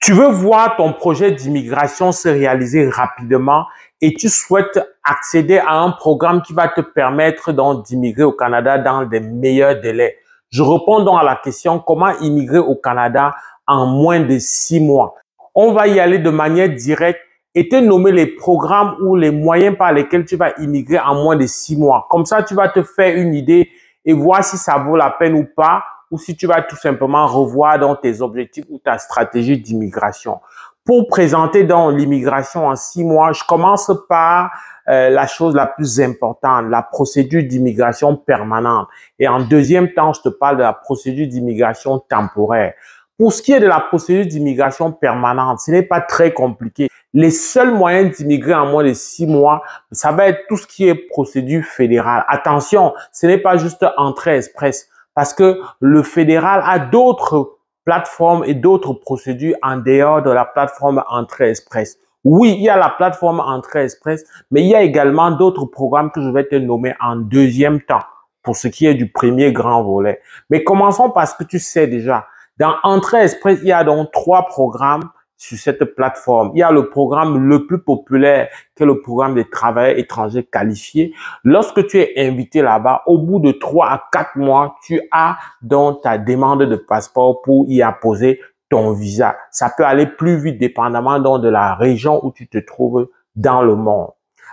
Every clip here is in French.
Tu veux voir ton projet d'immigration se réaliser rapidement et tu souhaites accéder à un programme qui va te permettre donc d'immigrer au Canada dans des meilleurs délais. Je réponds donc à la question comment immigrer au Canada en moins de 6 mois. On va y aller de manière directe et te nommer les programmes ou les moyens par lesquels tu vas immigrer en moins de 6 mois. Comme ça, tu vas te faire une idée et voir si ça vaut la peine ou pas, ou si tu vas tout simplement revoir dans tes objectifs ou ta stratégie d'immigration. Pour présenter dans l'immigration en 6 mois, je commence par la chose la plus importante, la procédure d'immigration permanente. Et en deuxième temps, je te parle de la procédure d'immigration temporaire. Pour ce qui est de la procédure d'immigration permanente, ce n'est pas très compliqué. Les seuls moyens d'immigrer en moins de 6 mois, ça va être tout ce qui est procédure fédérale. Attention, ce n'est pas juste entrée express, parce que le fédéral a d'autres plateformes et d'autres procédures en dehors de la plateforme entrée express. Oui, il y a la plateforme entrée express, mais il y a également d'autres programmes que je vais te nommer en deuxième temps, pour ce qui est du premier grand volet. Mais commençons par ce que tu sais déjà. Dans Entrée Express, il y a donc 3 programmes sur cette plateforme. Il y a le programme le plus populaire, qui est le programme des travailleurs étrangers qualifiés. Lorsque tu es invité là-bas, au bout de 3 à 4 mois, tu as donc ta demande de passeport pour y apposer ton visa. Ça peut aller plus vite dépendamment donc de la région où tu te trouves dans le monde.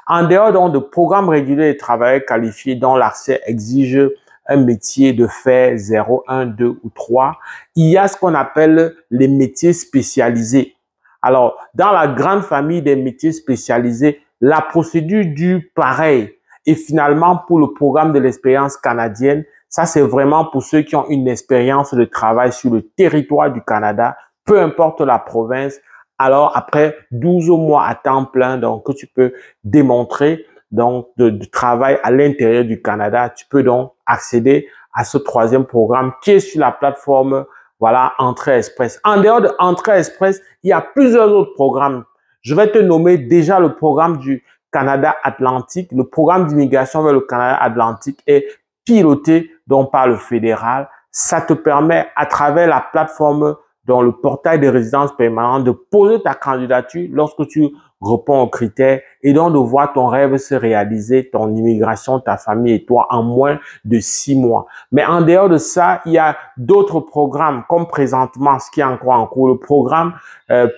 En dehors donc de programmes réguliers des travailleurs qualifiés dont l'accès exige un métier de fait 0, 1, 2 ou 3, il y a ce qu'on appelle les métiers spécialisés. Alors, dans la grande famille des métiers spécialisés, la procédure dure pareil. Et finalement, pour le programme de l'expérience canadienne, ça c'est vraiment pour ceux qui ont une expérience de travail sur le territoire du Canada, peu importe la province. Alors, après 12 mois à temps plein, donc que tu peux démontrer donc de travail à l'intérieur du Canada, tu peux donc accéder à ce 3e programme qui est sur la plateforme, voilà, Entrée Express. En dehors de Entrée Express, il y a plusieurs autres programmes. Je vais te nommer déjà le programme du Canada Atlantique. Le programme d'immigration vers le Canada Atlantique est piloté donc par le fédéral. Ça te permet à travers la plateforme dans le portail de résidence permanente de poser ta candidature lorsque tu réponds aux critères et donc de voir ton rêve se réaliser, ton immigration, ta famille et toi en moins de 6 mois. Mais en dehors de ça, il y a d'autres programmes comme présentement, ce qui est encore en cours, le programme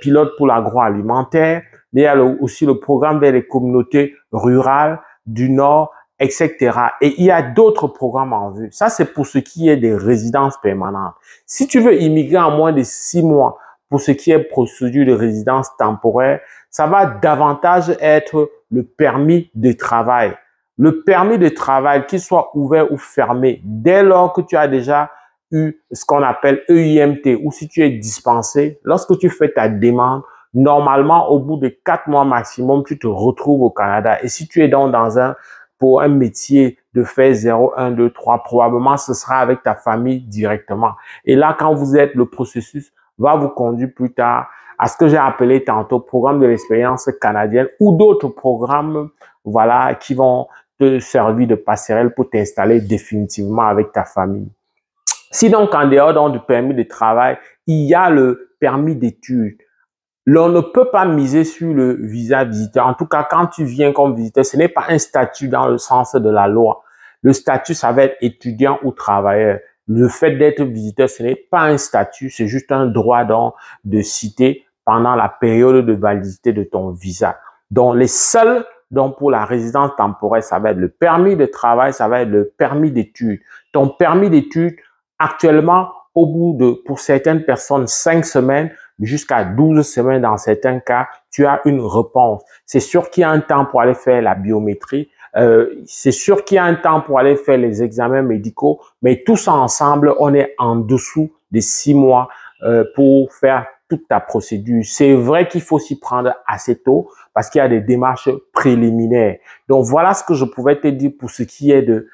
pilote pour l'agroalimentaire. Il y a aussi le programme vers les communautés rurales du Nord, etc. Et il y a d'autres programmes en vue. Ça, c'est pour ce qui est des résidences permanentes. Si tu veux immigrer en moins de 6 mois, pour ce qui est procédure de résidence temporaire, ça va davantage être le permis de travail. Le permis de travail, qu'il soit ouvert ou fermé, dès lors que tu as déjà eu ce qu'on appelle EIMT ou si tu es dispensé, lorsque tu fais ta demande, normalement, au bout de 4 mois maximum, tu te retrouves au Canada. Et si tu es donc pour un métier de fait 0, 1, 2, 3, probablement ce sera avec ta famille directement. Et là, quand vous êtes, le processus va vous conduire plus tard à ce que j'ai appelé tantôt programme de l'expérience canadienne ou d'autres programmes, voilà, qui vont te servir de passerelle pour t'installer définitivement avec ta famille. Si donc en dehors donc, du permis de travail, il y a le permis d'études. L'on ne peut pas miser sur le visa visiteur. En tout cas, quand tu viens comme visiteur, ce n'est pas un statut dans le sens de la loi. Le statut, ça va être étudiant ou travailleur. Le fait d'être visiteur, ce n'est pas un statut, c'est juste un droit donc de citer pendant la période de validité de ton visa. Donc, les seuls, donc pour la résidence temporaire, ça va être le permis de travail, ça va être le permis d'études. Ton permis d'études, actuellement, au bout de, pour certaines personnes, 5 semaines, jusqu'à 12 semaines dans certains cas, tu as une réponse. C'est sûr qu'il y a un temps pour aller faire la biométrie. C'est sûr qu'il y a un temps pour aller faire les examens médicaux, mais tout ça ensemble, on est en dessous des 6 mois pour faire toute ta procédure. C'est vrai qu'il faut s'y prendre assez tôt parce qu'il y a des démarches préliminaires. Donc, voilà ce que je pouvais te dire pour ce qui est de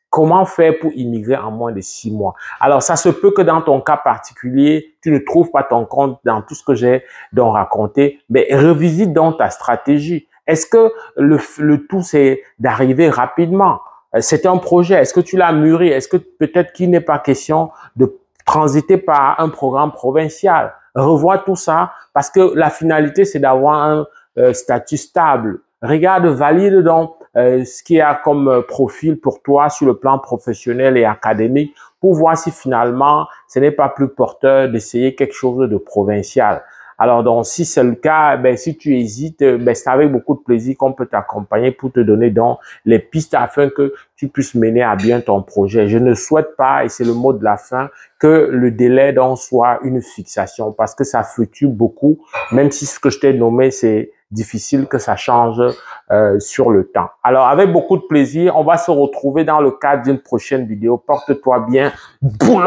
comment faire pour immigrer en moins de 6 mois. Alors, ça se peut que dans ton cas particulier, tu ne trouves pas ton compte dans tout ce que j'ai donc raconté, mais revisite donc ta stratégie. Est-ce que le tout, c'est d'arriver rapidement? C'est un projet. Est-ce que tu l'as mûri? Est-ce que peut-être qu'il n'est pas question de transiter par un programme provincial? Revois tout ça parce que la finalité, c'est d'avoir un statut stable. Regarde, valide donc ce qu'il y a comme profil pour toi sur le plan professionnel et académique pour voir si finalement, ce n'est pas plus porteur d'essayer quelque chose de provincial. Alors, donc, si c'est le cas, ben, si tu hésites, ben, c'est avec beaucoup de plaisir qu'on peut t'accompagner pour te donner donc les pistes afin que tu puisses mener à bien ton projet. Je ne souhaite pas, et c'est le mot de la fin, que le délai donc soit une fixation parce que ça fluctue beaucoup, même si ce que je t'ai nommé, c'est difficile que ça change sur le temps. Alors, avec beaucoup de plaisir, on va se retrouver dans le cadre d'une prochaine vidéo. Porte-toi bien. Boulot!